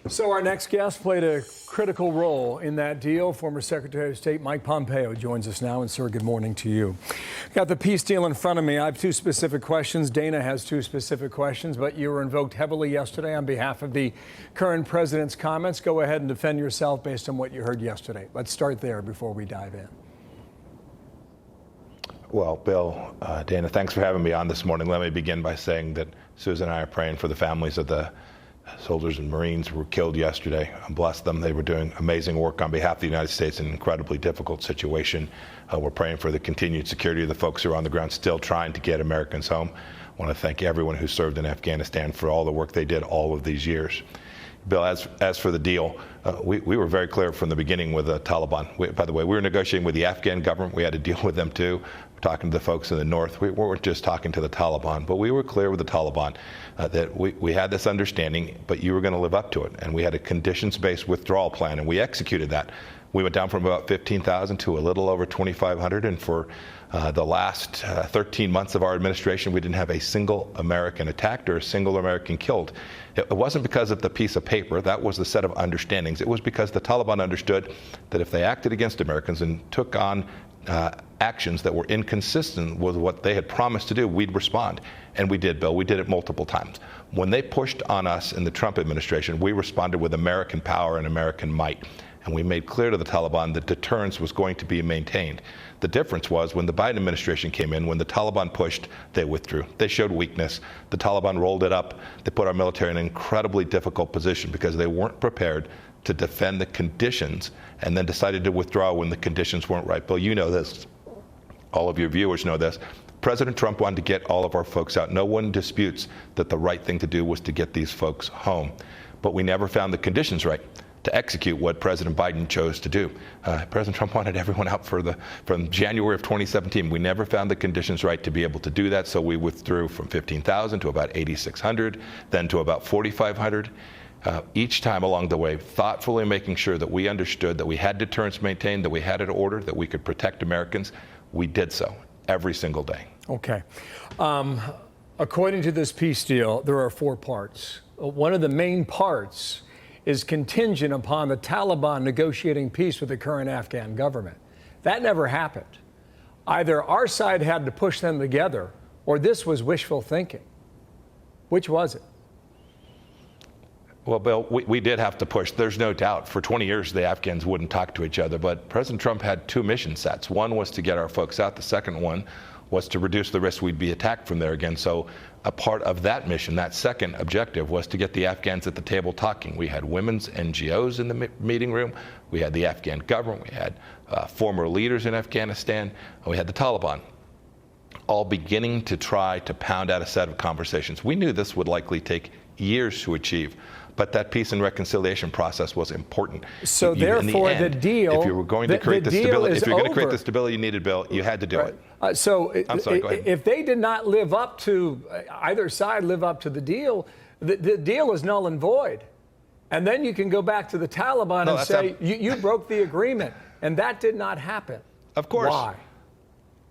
So our next guest played a critical role in that deal. Former Secretary of State Mike Pompeo joins us now. And sir, good morning to you. Got the peace deal in front of me. I have two specific questions. Dana has two specific questions, but you were invoked heavily yesterday on behalf of the current president's comments. Go ahead and defend yourself based on what you heard yesterday. Let's start there before we dive in. Well, Bill, Dana, thanks for having me on this morning. Let me begin by saying that Susan and I are praying for the families of the soldiers and Marines who were killed yesterday. Bless them. They were doing amazing work on behalf of the United States in an incredibly difficult situation. We're praying for the continued security of the folks who are on the ground still trying to get Americans home. I want to thank everyone who served in Afghanistan for all the work they did all of these years. Bill, as for the deal, we were very clear from the beginning with the Taliban. By the way, we were negotiating with the Afghan government. We had to deal with them too. We're talking to the folks in the north. We weren't just talking to the Taliban, but we were clear with the Taliban that we had this understanding, but you were going to live up to it. And we had a conditions-based withdrawal plan, and we executed that. We went down from about 15,000 to a little over 2,500, and for the last 13 months of our administration, we didn't have a single American attacked or a single American killed. It wasn't because of the piece of paper. That was the set of understandings. It was because the Taliban understood that if they acted against Americans and took on actions that were inconsistent with what they had promised to do, we'd respond. And we did, Bill. We did it multiple times. When they pushed on us in the Trump administration, we responded with American power and American might. And we made clear to the Taliban that deterrence was going to be maintained. The difference was when the Biden administration came in, when the Taliban pushed, they withdrew. They showed weakness. The Taliban rolled it up. They put our military in an incredibly difficult position because they weren't prepared to defend the conditions and then decided to withdraw when the conditions weren't right. Bill, you know this. All of your viewers know this. President Trump wanted to get all of our folks out. No one disputes that the right thing to do was to get these folks home. But we never found the conditions right to execute what President Biden chose to do. President Trump wanted everyone out from January of 2017. We never found the conditions right to be able to do that, so we withdrew from 15,000 to about 8,600, then to about 4,500. Each time along the way, thoughtfully making sure that we understood that we had deterrence maintained, that we had an order, that we could protect Americans. We did so every single day. Okay. According to this peace deal, there are 4 parts. One of the main parts is contingent upon the Taliban negotiating peace with the current Afghan government. That never happened. Either our side had to push them together, or this was wishful thinking. Which was it? Well, Bill, we did have to push. There's no doubt. For 20 years, the Afghans wouldn't talk to each other. But President Trump had 2 mission sets. One was to get our folks out. The second one was to reduce the risk we'd be attacked from there again. So a part of that mission, that second objective, was to get the Afghans at the table talking. We had women's NGOs in the meeting room. We had the Afghan government. We had former leaders in Afghanistan. And we had the Taliban, all beginning to try to pound out a set of conversations. We knew this would likely take years to achieve, but that peace and reconciliation process was important. So therefore, the deal, if you were going to create the stability, if you're going to create the stability you needed, Bill, you had to do it. I'm sorry, go ahead. If they did not live up to, either side live up to the deal is null and void. And then you can go back to the Taliban and say, you broke the agreement. And that did not happen. Of course. Why?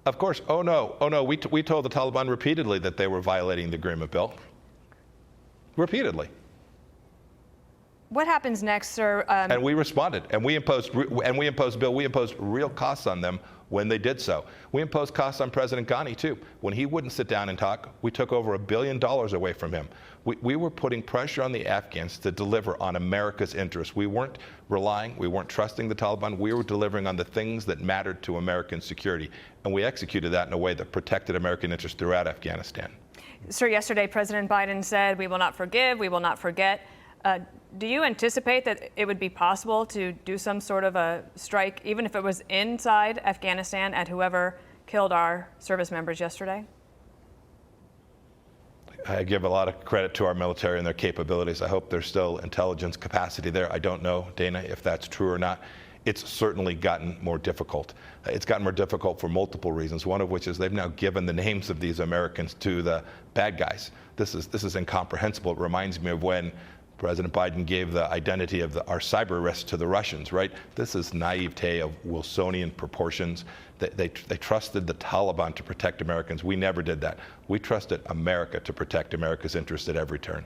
Of course. Oh, no. We told the Taliban repeatedly that they were violating the agreement, Bill. Repeatedly. What happens next, sir? And we responded, and we imposed, Bill, we imposed real costs on them when they did so. We imposed costs on President Ghani, too. When he wouldn't sit down and talk, we took over $1 billion away from him. We were putting pressure on the Afghans to deliver on America's interests. We weren't trusting the Taliban. We were delivering on the things that mattered to American security. And we executed that in a way that protected American interests throughout Afghanistan. Sir, yesterday President Biden said, we will not forgive, we will not forget. Do you anticipate that it would be possible to do some sort of a strike, even if it was inside Afghanistan, at whoever killed our service members yesterday? I give a lot of credit to our military and their capabilities. I hope there's still intelligence capacity there. I don't know, Dana, if that's true or not. It's certainly gotten more difficult. It's gotten more difficult for multiple reasons, one of which is they've now given the names of these Americans to the bad guys. This is incomprehensible. It reminds me of when President Biden gave the identity of our cyber risk to the Russians, right? This is naivete of Wilsonian proportions. They trusted the Taliban to protect Americans. We never did that. We trusted America to protect America's interests at every turn.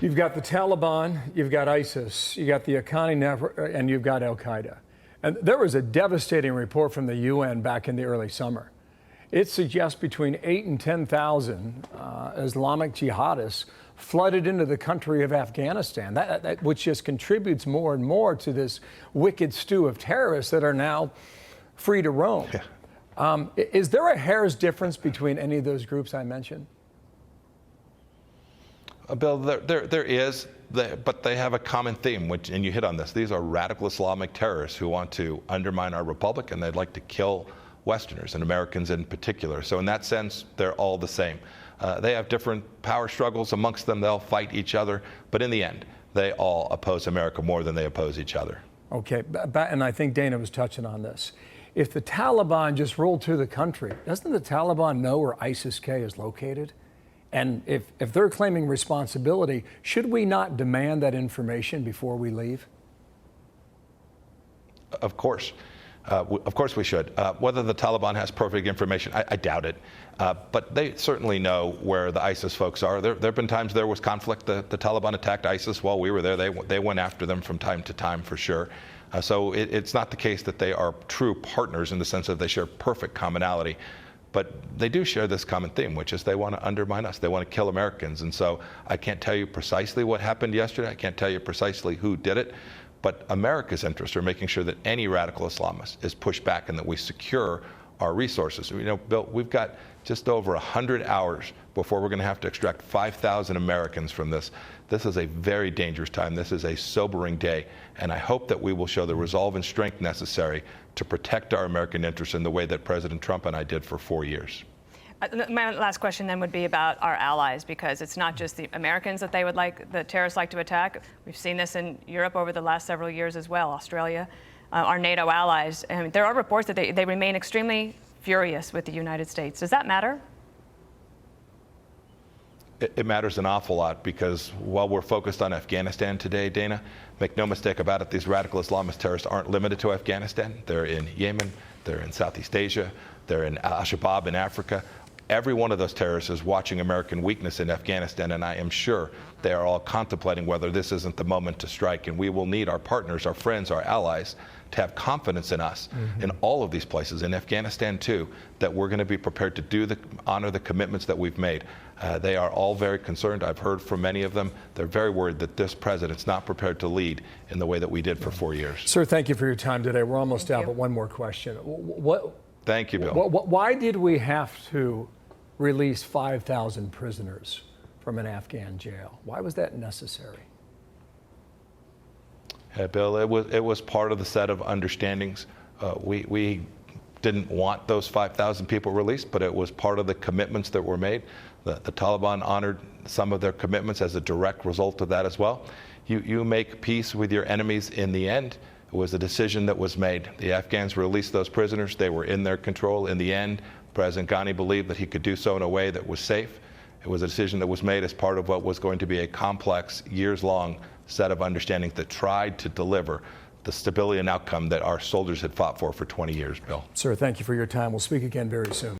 You've got the Taliban, you've got ISIS, you got the Haqqani network, and you've got al-Qaeda. And there was a devastating report from the UN back in the early summer. It suggests between 8,000 and 10,000 Islamic jihadists flooded into the country of Afghanistan, which just contributes more and more to this wicked stew of terrorists that are now free to roam. Yeah. Is there a hair's difference between any of those groups I mentioned? Bill, there is, but they have a common theme, and you hit on this. These are radical Islamic terrorists who want to undermine our republic, and they'd like to kill Westerners and Americans in particular. So in that sense, they're all the same. They have different power struggles amongst them. They'll fight each other. But in the end, they all oppose America more than they oppose each other. Okay, and I think Dana was touching on this. If the Taliban just rolled through the country, doesn't the Taliban know where ISIS-K is located? And if they're claiming responsibility, should we not demand that information before we leave? Of course. Of course we should. Whether the Taliban has perfect information, I doubt it. But they certainly know where the ISIS folks are. There have been times there was conflict. The Taliban attacked ISIS while we were there. They went after them from time to time, for sure. So it's not the case that they are true partners in the sense that they share perfect commonality. But they do share this common theme, which is they want to undermine us. They want to kill Americans. And so I can't tell you precisely what happened yesterday. I can't tell you precisely who did it. But America's interests are making sure that any radical Islamist is pushed back and that we secure our resources. You know, Bill, we've got just over 100 hours before we're going to have to extract 5,000 Americans from this. This is a very dangerous time. This is a sobering day. And I hope that we will show the resolve and strength necessary to protect our American interests in the way that President Trump and I did for 4 years. My last question then would be about our allies, because it's not just the Americans that the terrorists like to attack. We've seen this in Europe over the last several years as well, Australia, our NATO allies. And there are reports that they remain extremely furious with the United States. Does that matter? It matters an awful lot, because while we're focused on Afghanistan today, Dana, make no mistake about it, these radical Islamist terrorists aren't limited to Afghanistan. They're in Yemen, they're in Southeast Asia, they're in al-Shabaab in Africa. Every one of those terrorists is watching American weakness in Afghanistan, and I am sure they are all contemplating whether this isn't the moment to strike. And we will need our partners, our friends, our allies to have confidence in us in all of these places, in Afghanistan too, that we're going to be prepared to honor the commitments that we've made. They are all very concerned. I've heard from many of them. They're very worried that this president's not prepared to lead in the way that we did for 4 years. Sir, thank you for your time today. We're almost out, but one more question. Thank you, Bill. Why did we have to release 5,000 prisoners from an Afghan jail? Why was that necessary? Bill, it was part of the set of understandings. We didn't want those 5,000 people released, but it was part of the commitments that were made. The Taliban honored some of their commitments as a direct result of that as well. You make peace with your enemies in the end. It was a decision that was made. The Afghans released those prisoners. They were in their control. In the end, President Ghani believed that he could do so in a way that was safe. It was a decision that was made as part of what was going to be a complex, years-long set of understandings that tried to deliver the stability and outcome that our soldiers had fought for 20 years, Bill. Sir, thank you for your time. We'll speak again very soon.